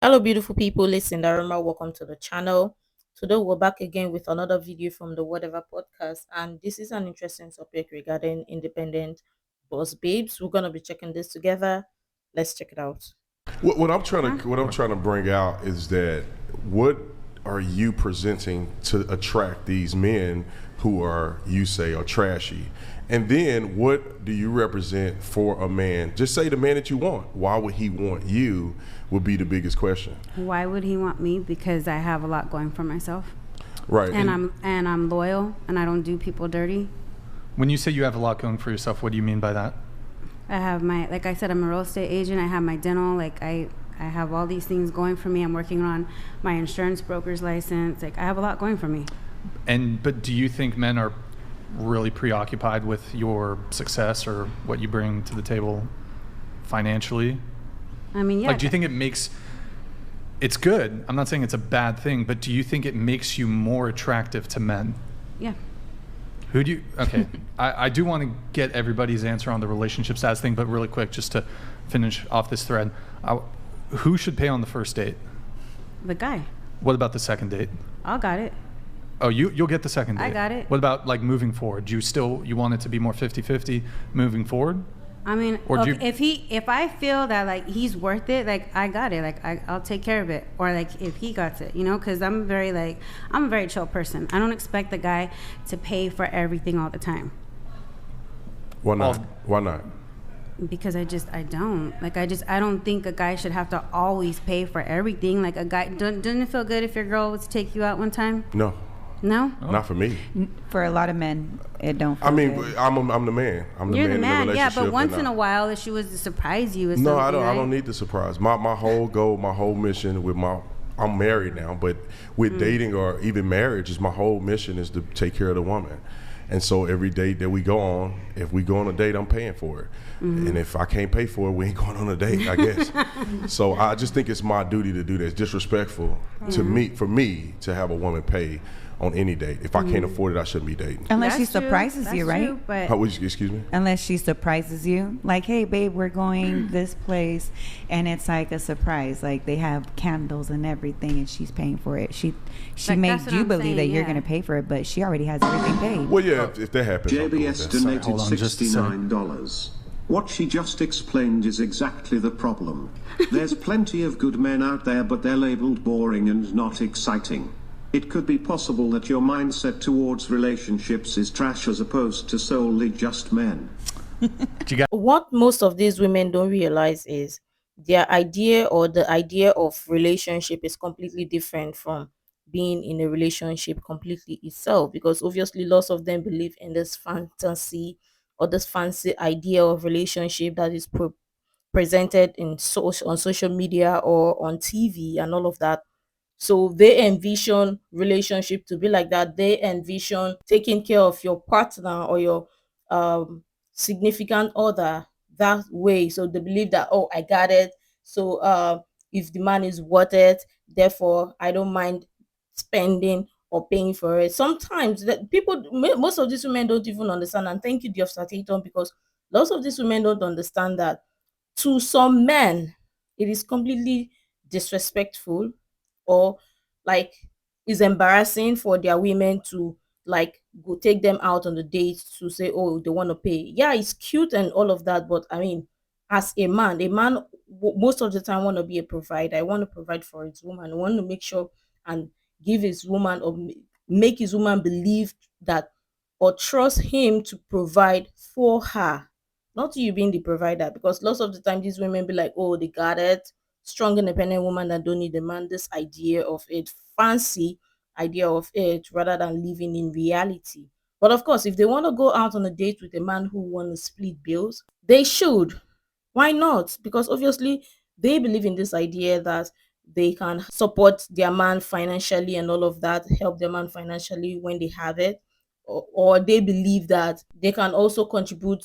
Hello, beautiful people. It's Sinderfam. Welcome to the channel. Today, we're back again with another video from the Whatever podcast, and this is an interesting topic regarding independent boss babes. We're gonna be checking this together. Let's check it out. What I'm trying to bring out is that what are you presenting to attract these men who you say are trashy, and then what do you represent for a man? Just say the man that you want. Why would he want you? Would be the biggest question. Why would he want me? Because I have a lot going for myself, Right. and I'm loyal, and I don't do people dirty. When you say you have a lot going for yourself, what do you mean by that? I have like I said, I'm a real estate agent. I have my dental. Like I have all these things going for me. I'm working on my insurance broker's license. Like I have a lot going for me. But do you think men are really preoccupied with your success or what you bring to the table financially? I mean, yeah. Like, do you think it's good? I'm not saying it's a bad thing, but do you think it makes you more attractive to men? Yeah. Okay, I do want to get everybody's answer on the relationship status thing, but really quick, just to finish off this thread. Who should pay on the first date? The guy. What about the second date? I got it. Oh, you'll get the second date. I got it. What about like moving forward? Do you want it to be more 50-50 moving forward? I mean, Or do if I feel that like he's worth it, like I got it, like I'll take care of it. Or like if he got it, because I'm a very chill person. I don't expect the guy to pay for everything all the time. Why not? Why not? Because I don't think a guy should have to always pay for everything. Like a guy, doesn't it feel good if your girl would take you out one time? No. No? Not for me. For a lot of men, it don't feel I mean, good. I'm the man. I'm the You're man the man, in the yeah. relationship. But once and in a while, if she was to surprise you or something, No, I don't. right? I don't need the surprise. My whole goal, my whole mission I'm married now, but with dating or even marriage, is my whole mission is to take care of the woman. And so every date that we go on, if we go on a date, I'm paying for it. And if I can't pay for it, we ain't going on a date, I guess. So I just think it's my duty to do that. It's disrespectful for me to have a woman pay on any date. If I can't afford it, I shouldn't be dating. Unless she That's true. surprises That's you, right? true, but Excuse me? Unless she surprises you. Like, hey, babe, we're going this place. And it's like a surprise. Like, they have candles and everything, and she's paying for it. She Like, made that's what you I'm believe that saying, you're yeah. going to pay for it, but she already has everything paid. Well, yeah, if that happens, I'm cool with JBS that. donated Hold on just a second. $69. What she just explained is exactly the problem. There's plenty of good men out there, but they're labeled boring and not exciting. It could be possible that your mindset towards relationships is trash as opposed to solely just men. What most of these women don't realize is their idea or the idea of relationship is completely different from being in a relationship completely itself, because obviously lots of them believe in this fantasy or this fancy idea of relationship that is presented on social media or on TV and all of that. So they envision relationship to be like that. They envision taking care of your partner or your um significant other that way. So they believe that, oh, I got it. So if the man is worth it, therefore I don't mind spending or paying for it. Sometimes most of these women don't even understand. And thank you, dear Staton, because lots of these women don't understand that to some men it is completely disrespectful, or like it's embarrassing for their women to like go take them out on the date to say, oh, they want to pay. Yeah, it's cute and all of that, but I mean, as a man most of the time want to be a provider. I want to provide for his woman. I want to make sure and give his woman or make his woman believe that or trust him to provide for her, not you being the provider. Because lots of the time these women be like, oh, they got it, strong independent woman that don't need a man. This idea of it, fancy idea of it, rather than living in reality. But of course, if they want to go out on a date with a man who want to split bills, they should. Why not? Because obviously they believe in this idea that they can support their man financially and all of that, help their man financially when they have it, or they believe that they can also contribute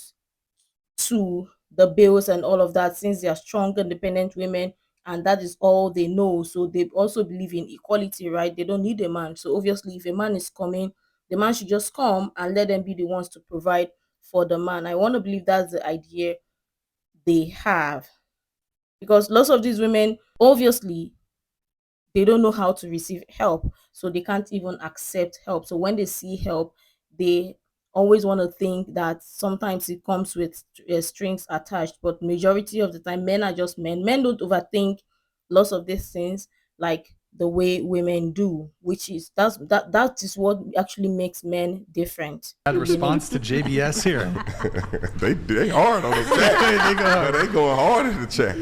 to the bills and all of that, since they are strong independent women and that is all they know. So they also believe in equality, right? They don't need a man. So obviously if a man is coming, the man should just come and let them be the ones to provide for the man. I want to believe that's the idea they have, because lots of these women obviously they don't know how to receive help, so they can't even accept help. So when they see help, they always want to think that sometimes it comes with strings attached, but majority of the time men are just men. Men don't overthink lots of these things like the way women do, which is that is what actually makes men different. That response to JBS here. They hard on the chat. They going hard in the chat.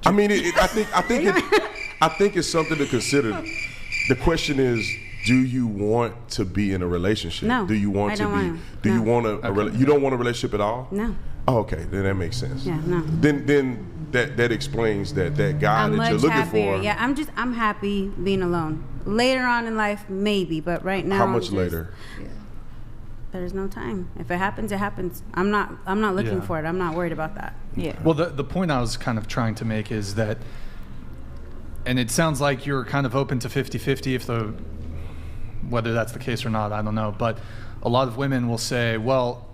I mean, I think it's something to consider. The question is, do you want to be in a relationship? No, Do you want I to don't be? want to. Do you No. want you don't want a relationship at all? No. Oh, okay, then that makes sense. Yeah, no. Then that explains that guy I'm that much you're looking happier. for. Yeah, I'm happy being alone. Later on in life, maybe, but right now. How I'm much just- later? There's no time. If it happens, it happens. I'm not looking Yeah. for it. I'm not worried about that. Yeah. Well, the point I was kind of trying to make is that, and it sounds like you're kind of open to 50-50 whether that's the case or not, I don't know. But a lot of women will say, well,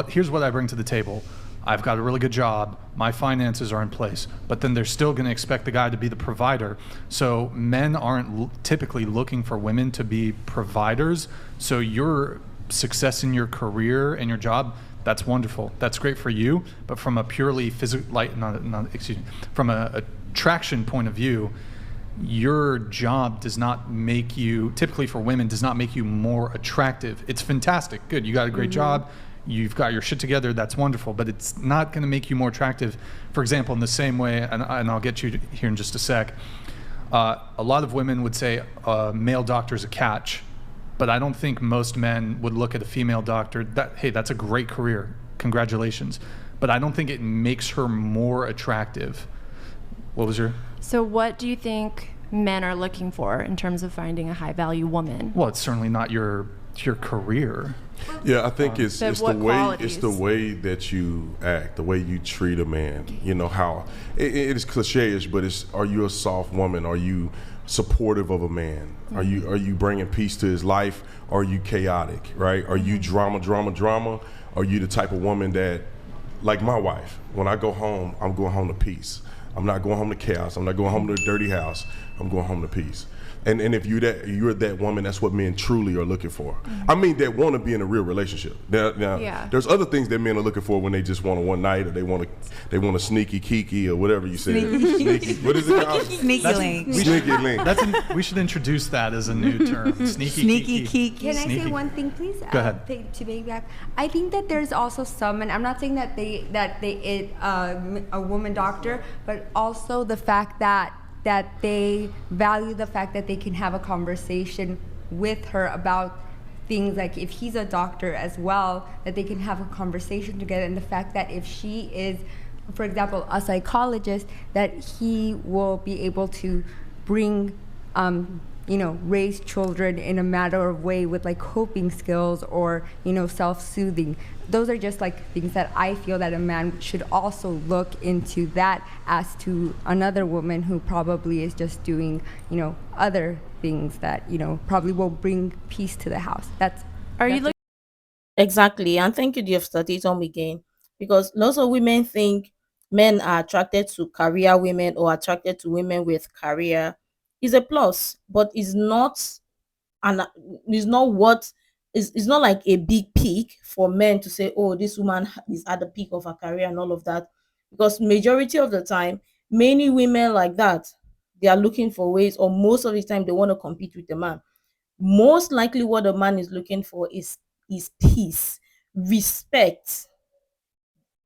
here's what I bring to the table. I've got a really good job. My finances are in place. But then they're still going to expect the guy to be the provider. So men aren't typically looking for women to be providers. So your success in your career and your job, that's wonderful. That's great for you. But from a purely from a attraction point of view, your job does not make you, typically for women, does not make you more attractive. It's fantastic. Good. You got a great job. You've got your shit together. That's wonderful. But it's not going to make you more attractive. For example, in the same way, and I'll get you here in just a sec, a lot of women would say male doctor's a catch. But I don't think most men would look at a female doctor, hey, that's a great career. Congratulations. But I don't think it makes her more attractive. What was your... So what do you think men are looking for in terms of finding a high value woman? Well, it's certainly not your career. Yeah, I think it's But the what way qualities? it's the way that you act, the way you treat a man. You know how it is cliche-ish, but are you a soft woman? Are you supportive of a man? Are you bringing peace to his life? Are you chaotic? Right? Are you drama? Are you the type of woman that, like my wife, when I go home, I'm going home to peace. I'm not going home to chaos. I'm not going home to a dirty house. I'm going home to peace. And if you're that woman, that's what men truly are looking for. I mean, that want to be in a real relationship. Now, Yeah. there's other things that men are looking for when they just want a one night, or they want a sneaky kiki or whatever you said. Sneaky. What is it called? Sneaky link. Sneaky link. We should introduce that as a new term. Sneaky kiki. Can I say Sneaky. one thing, please? Go ahead. To piggyback, I think that there's also some, and I'm not saying that a woman doctor, but also the fact that they value the fact that they can have a conversation with her about things, like if he's a doctor as well, that they can have a conversation together, and the fact that if she is, for example, a psychologist, that he will be able to bring raise children in a matter of way with like coping skills or self-soothing. Those are just like things that I feel that a man should also look into, that as to another woman who probably is just doing other things that probably will bring peace to the house. Are you looking? Exactly. And thank you, dear, for starting on again. Because lots of women think men are attracted to career women or attracted to women with career is a plus, but and is not what is not like a big peak for men to say, oh, this woman is at the peak of her career and all of that. Because majority of the time, many women like that, they are looking for ways, or most of the time they want to compete with the man. Most likely what the man is looking for is peace, respect.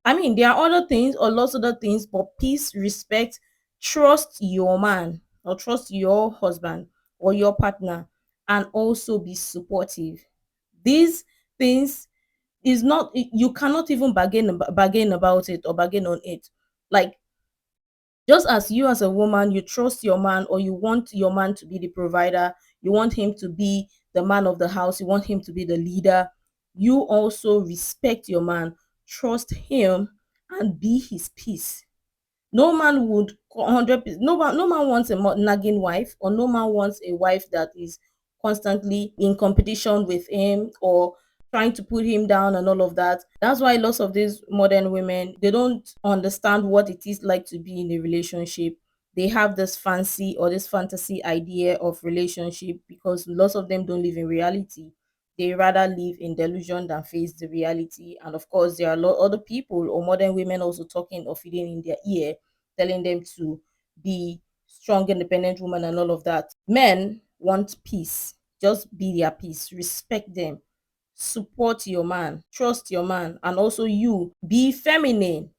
I mean, there are other things or lots of other things, but peace, respect, trust your man or trust your husband or your partner, and also be supportive. These things is not, you cannot even bargain about it or bargain on it. Like, just as you as a woman, you trust your man, or you want your man to be the provider, you want him to be the man of the house, you want him to be the leader, you also respect your man, trust him, and be his peace. No man would 100%, no man wants a nagging wife, or no man wants a wife that is constantly in competition with him or trying to put him down and all of that. That's why lots of these modern women, they don't understand what it is like to be in a relationship. they have this fancy or this fantasy idea of relationship because lots of them don't live in reality. They rather live in delusion than face the reality. And of course, there are a lot other people or modern women also talking or feeding in their ear, telling them to be strong, independent woman and all of that. Men want peace. Just be their peace. Respect them. Support your man. Trust your man. And also you be feminine.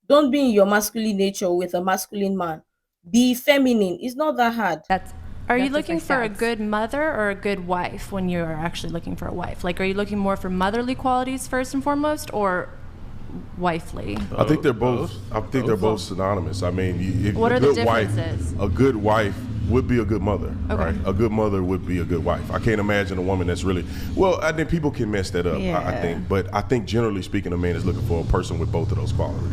Don't be in your masculine nature with a masculine man. Be feminine. It's not that hard. Are you That's just looking like for a that. good mother or a good wife when you are actually looking for a wife? Like, are you looking more for motherly qualities first and foremost, or wifely? I think they're both. I think they're both synonymous. I mean, if What a are the good wife, differences? a good wife would be a good mother, Okay. right? A good mother would be a good wife. I can't imagine a woman that's really well. I think people can mess that up. I Yeah. think, but I think generally speaking, a man is looking for a person with both of those qualities.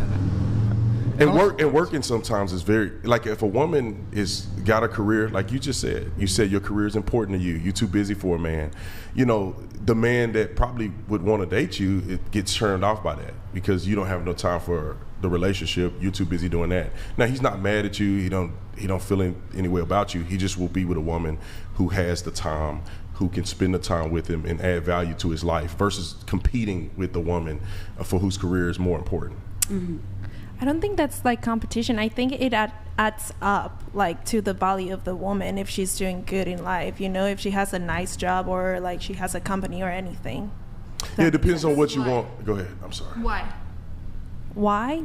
And working sometimes is very like if a woman is got a career, like you said your career is important to you. You're too busy for a man. You know, the man that probably would want to date you, it gets turned off by that because you don't have no time for the relationship. You're too busy doing that. Now he's not mad at you. He don't feel any way about you. He just will be with a woman who has the time, who can spend the time with him and add value to his life versus competing with the woman for whose career is more important. I don't think that's like competition. I think it adds up like to the value of the woman if she's doing good in life, you know, if she has a nice job or like she has a company or anything. Yeah, it depends on what you want. Go ahead. I'm sorry. Why?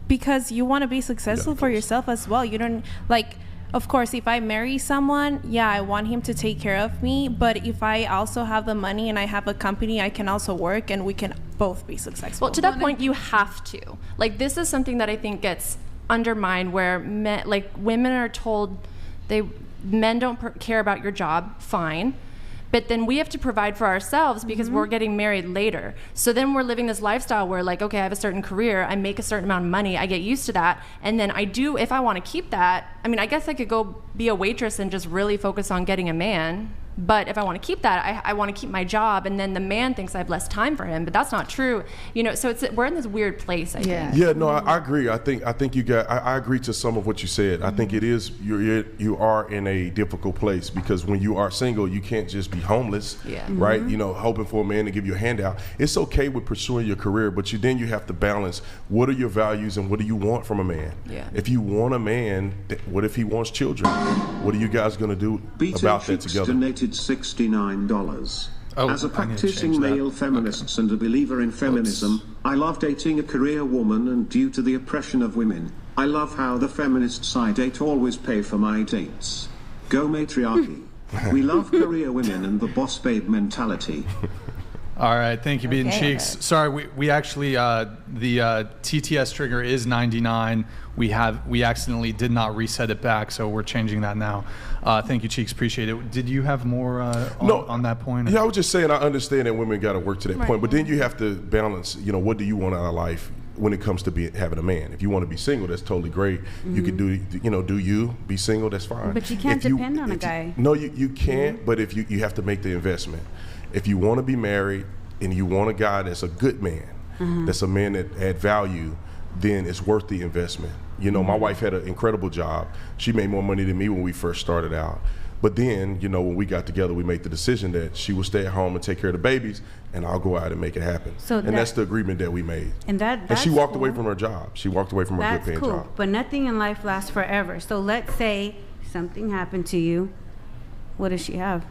Because you want to be successful for yourself as well. You don't like, of course, if I marry someone, yeah, I want him to take care of me. But if I also have the money and I have a company, I can also work and we can both be successful. Well, to that point, you have to. Like, this is something that I think gets undermined where men, like women are told men don't care about your job, fine. But then we have to provide for ourselves because we're getting married later. So then we're living this lifestyle where like, okay, I have a certain career, I make a certain amount of money, I get used to that. And then if I want to keep that, I mean, I guess I could go be a waitress and just really focus on getting a man. But if I want to keep that, I want to keep my job, and then the man thinks I have less time for him, but that's not true, you know. So we're in this weird place. I think. Yeah, no, I agree. I think I agree to some of what you said. I think it is you are in a difficult place because when you are single, you can't just be homeless, right? You know, hoping for a man to give you a handout. It's okay with pursuing your career, but then you have to balance what are your values and what do you want from a man. Yeah. If you want a man, what if he wants children? What are you guys going to do about that together? Donated $69. Oh, As a I need to practicing change that. male feminist and a believer in feminism, I love dating a career woman, and due to the oppression of women, I love how the feminists I date always pay for my dates. Go matriarchy. We love career women and the boss babe mentality. All right, thank you, Beaten Okay. Cheeks. Sorry, we actually the TTS trigger is 99. We accidentally did not reset it back, so we're changing that now. Thank you, Cheeks. Appreciate it. Did you have more on that point? Yeah, I was just saying I understand that women got to work to that point, but then you have to balance. You know, what do you want out of life when it comes to having a man? If you want to be single, that's totally great. You can be single, that's fine. But you can't depend on a guy. No, you can't. But if you have to make the investment. If you want to be married and you want a guy that's a good man, that's a man that add value, then it's worth the investment. You know, my wife had an incredible job. She made more money than me when we first started out. But then, you know, when we got together, we made the decision that she would stay at home and take care of the babies, and I'll go out and make it happen. And that's the agreement that we made. And And she walked away from her job. She walked away from her That's good-paying cool, job. but nothing in life lasts forever. So let's say something happened to you. What does she have?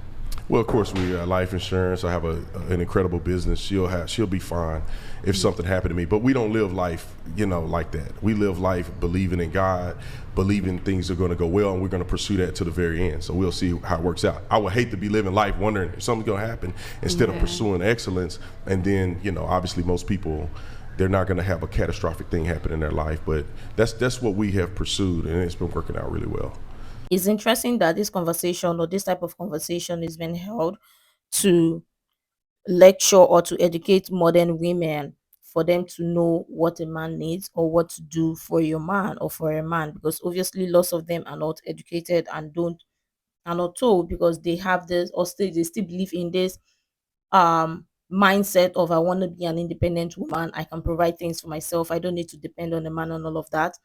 Well, of course, we life insurance. I have an incredible business. She'll be fine if something happened to me. But we don't live life, you know, like that. We live life believing in God, believing things are going to go well, and we're going to pursue that to the very end. So we'll see how it works out. I would hate to be living life wondering if something's going to happen instead of pursuing excellence. And then, you know, obviously most people, they're not going to have a catastrophic thing happen in their life. But that's what we have pursued, and it's been working out really well. It's interesting that this conversation or this type of conversation is being held to lecture or to educate modern women for them to know what a man needs or what to do for your man or for a man, because obviously lots of them are not educated and are not told because they have this or they still believe in this mindset of I want to be an independent woman, I can provide things for myself, I don't need to depend on a man and all of that.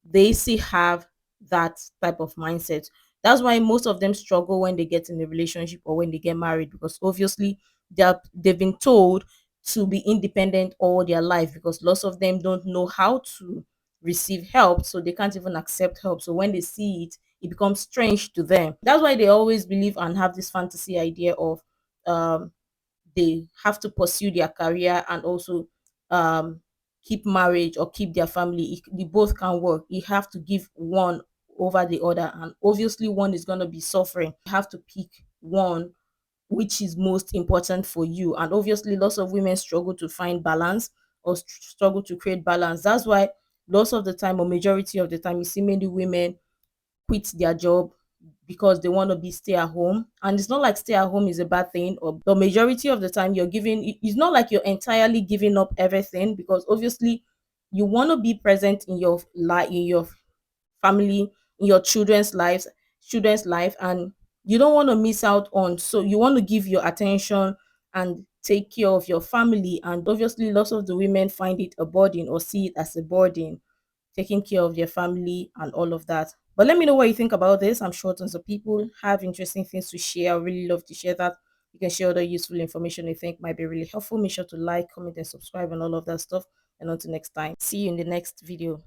They still have that type of mindset. That's why most of them struggle when they get in a relationship or when they get married, because obviously they've been told to be independent all their life, because lots of them don't know how to receive help, so they can't even accept help. So when they see it, it becomes strange to them. That's why they always believe and have this fantasy idea of um they have to pursue their career and also um keep marriage or keep their family. They both can work. You have to give one over the other, and obviously one is going to be suffering. You have to pick one which is most important for you. And obviously lots of women struggle to find balance or struggle to create balance. That's why lots of the time, or majority of the time, you see many women quit their job because they want to be stay at home. And it's not like stay at home is a bad thing, or the majority of the time you're giving it's not like you're entirely giving up everything, because obviously you want to be present in your life, in your family, in your children's life, and you don't want to miss out on, so you want to give your attention and take care of your family. And obviously lots of the women find it a burden or see it as a burden, taking care of their family and all of that. But let me know what you think about this. I'm sure tons of people have interesting things to share. I really love to share that. You can share other useful information you think might be really helpful. Make sure to like, comment, and subscribe and all of that stuff. And until next time, see you in the next video.